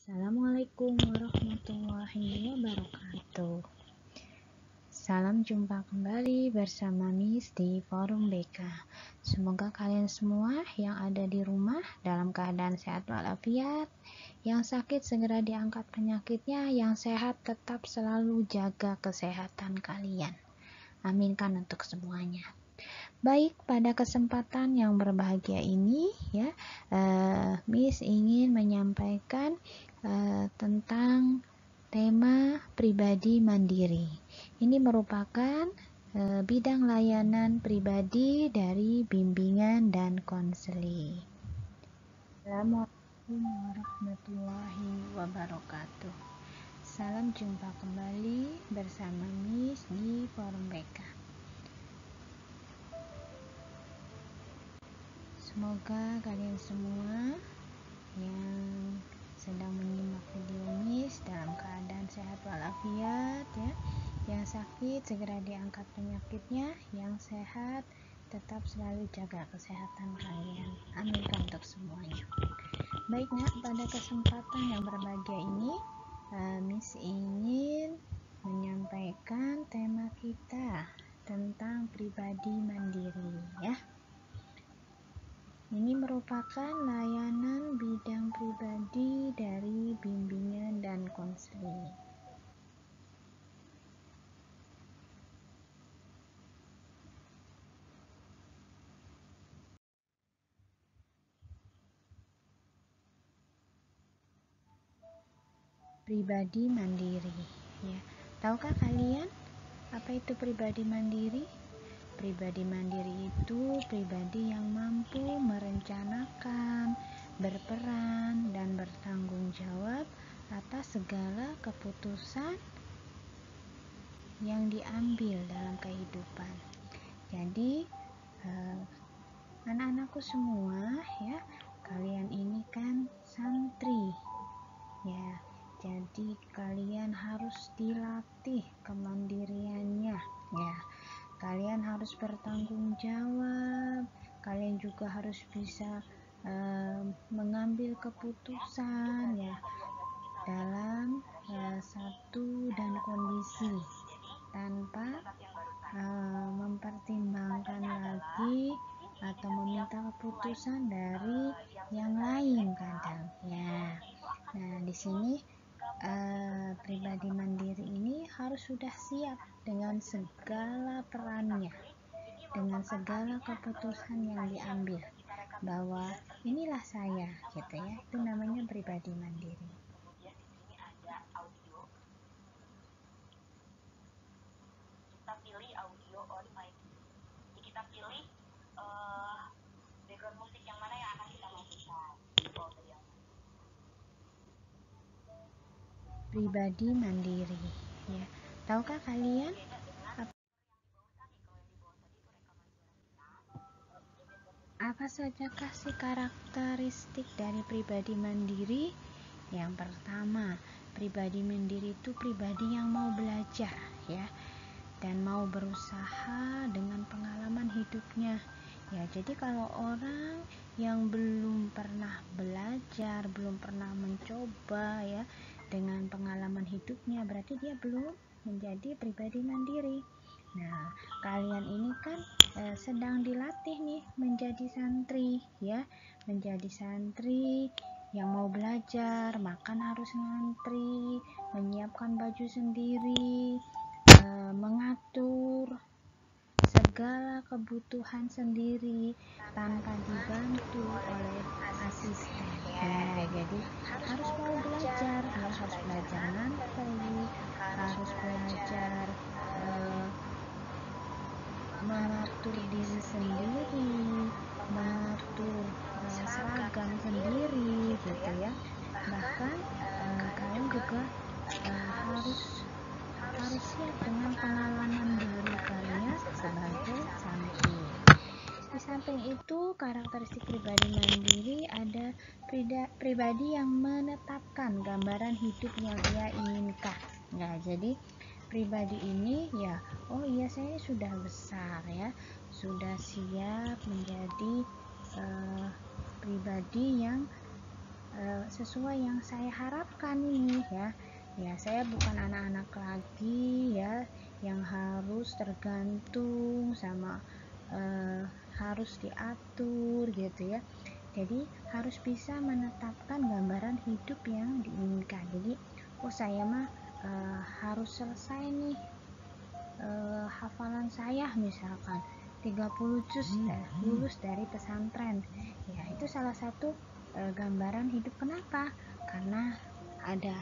Assalamualaikum warahmatullahi wabarakatuh. Salam jumpa kembali bersama Miss di Forum BK. Semoga kalian semua yang ada di rumah dalam keadaan sehat walafiat. Yang sakit segera diangkat penyakitnya, yang sehat tetap selalu jaga kesehatan kalian. Aminkan untuk semuanya. Baik, pada kesempatan yang berbahagia ini ya, Miss ingin menyampaikan tentang tema pribadi mandiri. Ini merupakan bidang layanan pribadi dari bimbingan dan konseling. Assalamualaikum warahmatullahi wabarakatuh. Salam jumpa kembali bersama Miss di Forum BK. Semoga kalian semua yang sedang menyimak video Miss dalam keadaan sehat walafiat ya. Yang sakit segera diangkat penyakitnya, yang sehat tetap selalu jaga kesehatan kalian. Aminkan untuk semuanya. Baik nak, pada kesempatan yang berbahagia ini Miss ingin menyampaikan tema kita tentang pribadi mandiri ya. Ini merupakan layanan bidang pribadi dari bimbingan dan konseling. Pribadi mandiri ya. Tahukah kalian apa itu pribadi mandiri? Pribadi mandiri itu pribadi yang mampu merencanakan, berperan, dan bertanggung jawab atas segala keputusan yang diambil dalam kehidupan. Jadi anak-anakku semua ya, kalian ini kan santri ya, jadi kalian harus dilatih kemandiriannya ya. Kalian harus bertanggung jawab, kalian juga harus bisa mengambil keputusan ya dalam satu dan kondisi tanpa mempertimbangkan lagi atau meminta keputusan dari yang lain kadang ya. Nah, di sini pribadi mandiri ini harus sudah siap dengan segala perannya, dengan segala keputusan yang diambil, bahwa inilah saya gitu ya. Itu namanya pribadi mandiri. Kita pilih audio on mic. Jadi kita pilih background musik yang mana yang akan kita masukkan. Pribadi mandiri ya. Tahukah kalian apa sajakah sih karakteristik dari pribadi mandiri? Yang pertama, pribadi mandiri itu pribadi yang mau belajar ya, dan mau berusaha dengan pengalaman hidupnya ya. Jadi kalau orang yang belum pernah belajar, belum pernah mencoba ya dengan pengalaman hidupnya, berarti dia belum menjadi pribadi mandiri. Nah, kalian ini kan sedang dilatih nih menjadi santri ya, menjadi santri yang mau belajar, makan harus ngantri, menyiapkan baju sendiri, mengatur segala kebutuhan sendiri tanpa dibantu oleh asisten ya. Jadi harus mau belajar ya, harus belajar ngantri, harus belajar mengatur diri sendiri, mengatur seragam sendiri gitu ya. Bahkan kalian juga harus siap dengan pengalaman baru kalian sebagai santri. Di samping itu, karakteristik pribadi mandiri ada pribadi yang menetapkan gambaran hidup yang ia inginkan. Nah, jadi pribadi ini ya, oh iya saya sudah besar ya, sudah siap menjadi pribadi yang sesuai yang saya harapkan ini ya saya bukan anak-anak lagi ya yang harus tergantung sama harus diatur gitu ya. Jadi harus bisa menetapkan gambaran hidup yang diinginkan. Jadi saya mah harus selesai nih hafalan saya misalkan 30 juz lulus dari pesantren ya, itu salah satu gambaran hidup. Kenapa? Karena ada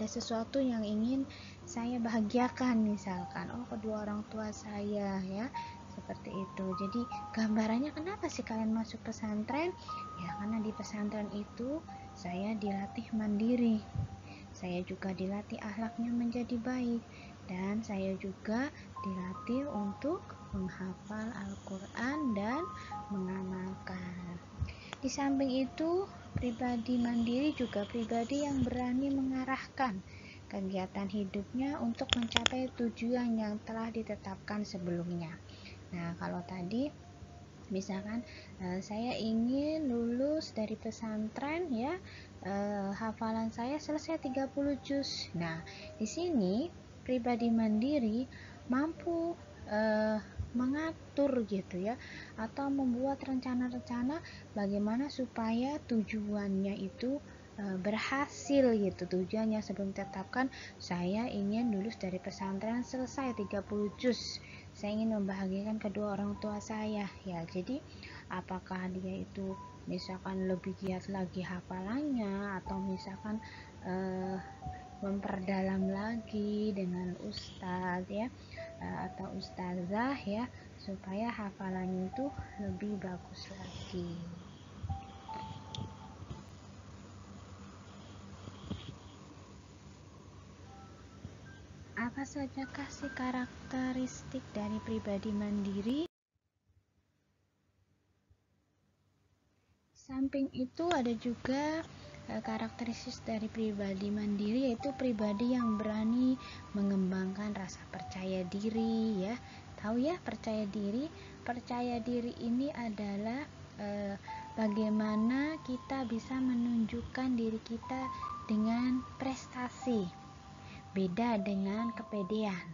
sesuatu yang ingin saya bahagiakan, misalkan kedua orang tua saya ya, seperti itu. Jadi gambarannya kenapa sih kalian masuk pesantren? Ya karena di pesantren itu saya dilatih mandiri, saya juga dilatih akhlaknya menjadi baik, dan saya juga dilatih untuk menghafal Al-Quran dan mengamalkan. Di samping itu, pribadi mandiri juga pribadi yang berani mengarahkan kegiatan hidupnya untuk mencapai tujuan yang telah ditetapkan sebelumnya. Nah, kalau tadi misalkan saya ingin lulus dari pesantren ya, hafalan saya selesai 30 juz. Nah, di sini pribadi mandiri mampu mengatur gitu ya, atau membuat rencana-rencana bagaimana supaya tujuannya itu berhasil gitu. Tujuannya sebelum ditetapkan, saya ingin lulus dari pesantren selesai 30 juz, saya ingin membahagiakan kedua orang tua saya ya. Jadi apakah dia itu misalkan lebih giat lagi hafalannya, atau misalkan memperdalam lagi dengan ustadz ya, atau ustazah ya, supaya hafalannya itu lebih bagus lagi. Apa sajakah sih karakteristik dari pribadi mandiri? Samping itu ada juga karakteristik dari pribadi mandiri, yaitu pribadi yang berani mengembangkan rasa percaya diri ya. Tahu ya, percaya diri? Percaya diri ini adalah bagaimana kita bisa menunjukkan diri kita dengan prestasi. Beda dengan kepedean.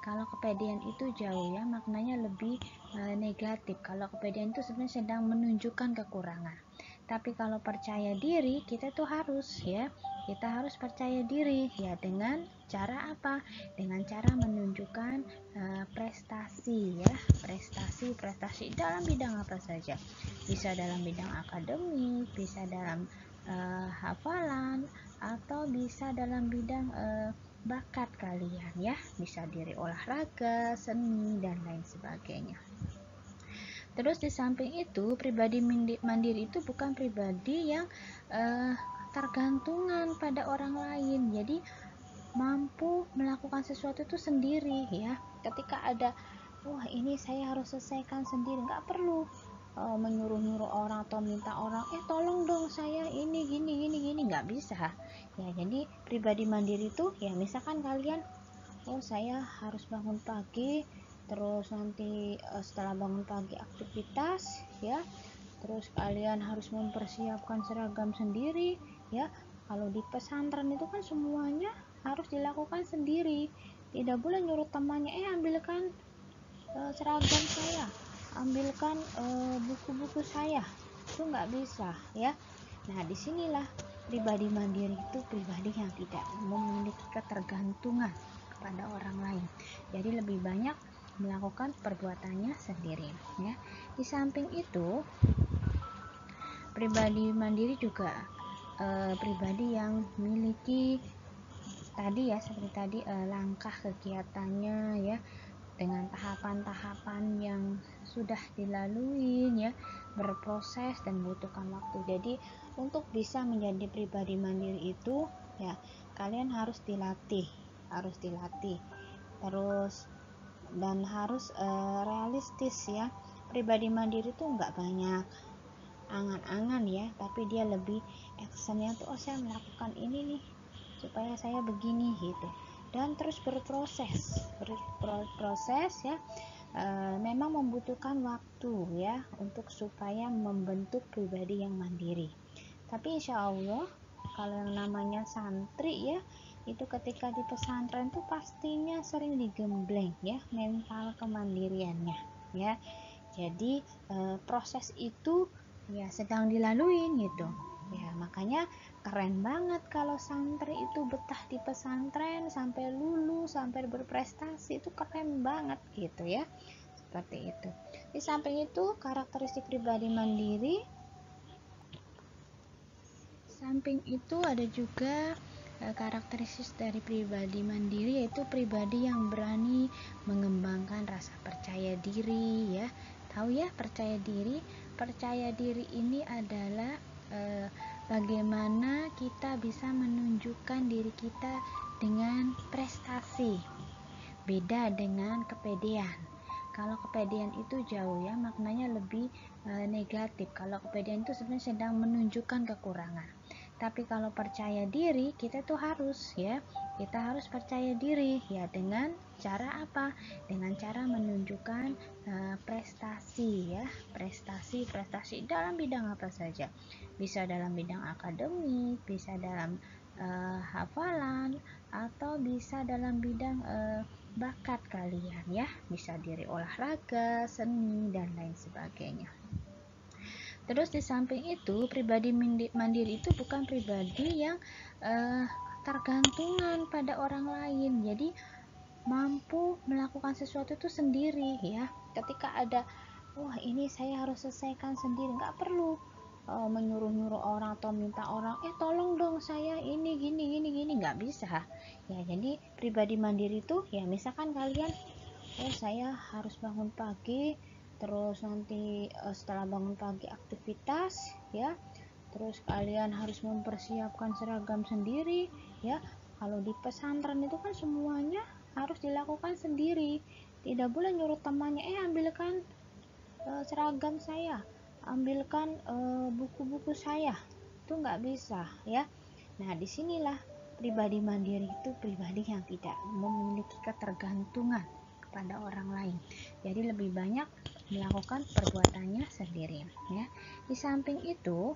Kalau kepedean itu jauh ya, maknanya lebih negatif. Kalau kepedean itu sebenarnya sedang menunjukkan kekurangan. Tapi kalau percaya diri, kita tuh harus ya, kita harus percaya diri ya, dengan cara apa? Dengan cara menunjukkan prestasi ya, prestasi dalam bidang apa saja. Bisa dalam bidang akademik, bisa dalam hafalan, atau bisa dalam bidang bakat kalian ya, bisa dari olahraga, seni, dan lain sebagainya. Terus di samping itu, pribadi mandiri itu bukan pribadi yang tergantungan pada orang lain. Jadi mampu melakukan sesuatu itu sendiri ya. Ketika ada ini saya harus selesaikan sendiri, nggak perlu menyuruh-nyuruh orang atau minta orang tolong dong saya ini gini, nggak bisa ya. Jadi pribadi mandiri itu ya, misalkan kalian saya harus bangun pagi, terus nanti setelah bangun pagi aktivitas ya, terus kalian harus mempersiapkan seragam sendiri ya. Kalau di pesantren itu kan semuanya harus dilakukan sendiri, tidak boleh nyuruh temannya ambilkan seragam saya, ambilkan buku-buku saya, itu nggak bisa ya. Nah, disinilah pribadi mandiri itu pribadi yang tidak memiliki ketergantungan kepada orang lain, jadi lebih banyak melakukan perbuatannya sendiri ya. Di samping itu, pribadi mandiri juga pribadi yang memiliki tadi ya, seperti tadi langkah kegiatannya ya, dengan tahapan-tahapan yang sudah dilalui ya, berproses dan membutuhkan waktu. Jadi untuk bisa menjadi pribadi mandiri itu ya, kalian harus dilatih terus, dan harus realistis ya. Pribadi mandiri itu nggak banyak angan-angan ya, tapi dia lebih actionnya tuh saya melakukan ini nih supaya saya begini gitu, dan terus berproses ya. Memang membutuhkan waktu ya untuk supaya membentuk pribadi yang mandiri. Tapi insya Allah kalau yang namanya santri ya, itu ketika di pesantren tuh pastinya sering digembleng ya mental kemandiriannya ya. Jadi proses itu ya sedang dilaluin gitu ya. Makanya keren banget kalau santri itu betah di pesantren sampai lulus, sampai berprestasi, itu keren banget gitu ya. Seperti itu. Di samping itu karakteristik pribadi mandiri, samping itu ada juga karakteristik dari pribadi mandiri, yaitu pribadi yang berani mengembangkan rasa percaya diri ya. Tahu ya, percaya diri? Percaya diri ini adalah bagaimana kita bisa menunjukkan diri kita dengan prestasi. Beda dengan kepedean. Kalau kepedean itu jauh ya, maknanya lebih negatif. Kalau kepedean itu sebenarnya sedang menunjukkan kekurangan. Tapi kalau percaya diri, kita tuh harus ya, kita harus percaya diri ya. Dengan cara apa? Dengan cara menunjukkan prestasi ya, prestasi dalam bidang apa saja. Bisa dalam bidang akademik, bisa dalam hafalan, atau bisa dalam bidang bakat kalian ya, bisa dari olahraga, seni, dan lain sebagainya. Terus di samping itu, pribadi mandiri itu bukan pribadi yang tergantungan pada orang lain. Jadi mampu melakukan sesuatu itu sendiri ya. Ketika ada, wah ini saya harus selesaikan sendiri, nggak perlu menyuruh-nyuruh orang atau minta orang, tolong dong saya ini gini, nggak bisa ya. Jadi pribadi mandiri itu ya, misalkan kalian, saya harus bangun pagi, terus nanti setelah bangun pagi aktivitas ya, terus kalian harus mempersiapkan seragam sendiri ya. Kalau di pesantren itu kan semuanya harus dilakukan sendiri, tidak boleh nyuruh temannya, ambilkan seragam saya, ambilkan buku-buku saya, itu nggak bisa ya. Nah disinilah pribadi mandiri itu pribadi yang tidak memiliki ketergantungan kepada orang lain, jadi lebih banyak melakukan perbuatannya sendiri ya. Di samping itu,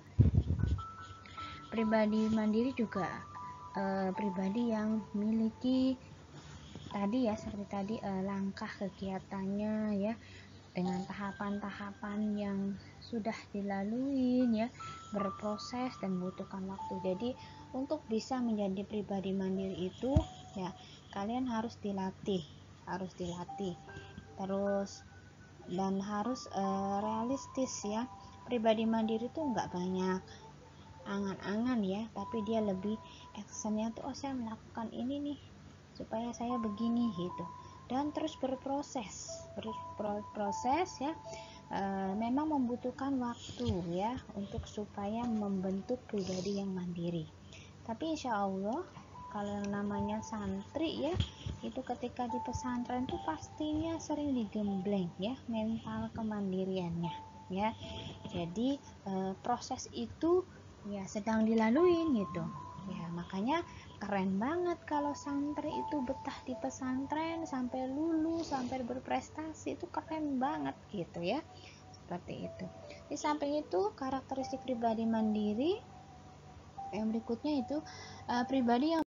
pribadi mandiri juga pribadi yang memiliki tadi ya, seperti tadi langkah kegiatannya ya, dengan tahapan-tahapan yang sudah dilalui ya, berproses dan membutuhkan waktu. Jadi untuk bisa menjadi pribadi mandiri itu ya, kalian harus dilatih terus, dan harus realistis ya. Pribadi mandiri itu nggak banyak angan-angan ya, tapi dia lebih actionnya tuh, saya melakukan ini nih supaya saya begini gitu, dan terus berproses ya. Memang membutuhkan waktu ya untuk supaya membentuk pribadi yang mandiri. Tapi insya Allah kalau yang namanya santri ya, itu ketika di pesantren tuh pastinya sering digembleng ya mental kemandiriannya ya. Jadi proses itu ya sedang dilaluin gitu ya. Makanya keren banget kalau santri itu betah di pesantren sampai lulus, sampai berprestasi, itu keren banget gitu ya. Seperti itu. Di samping itu karakteristik pribadi mandiri yang berikutnya itu pribadi yang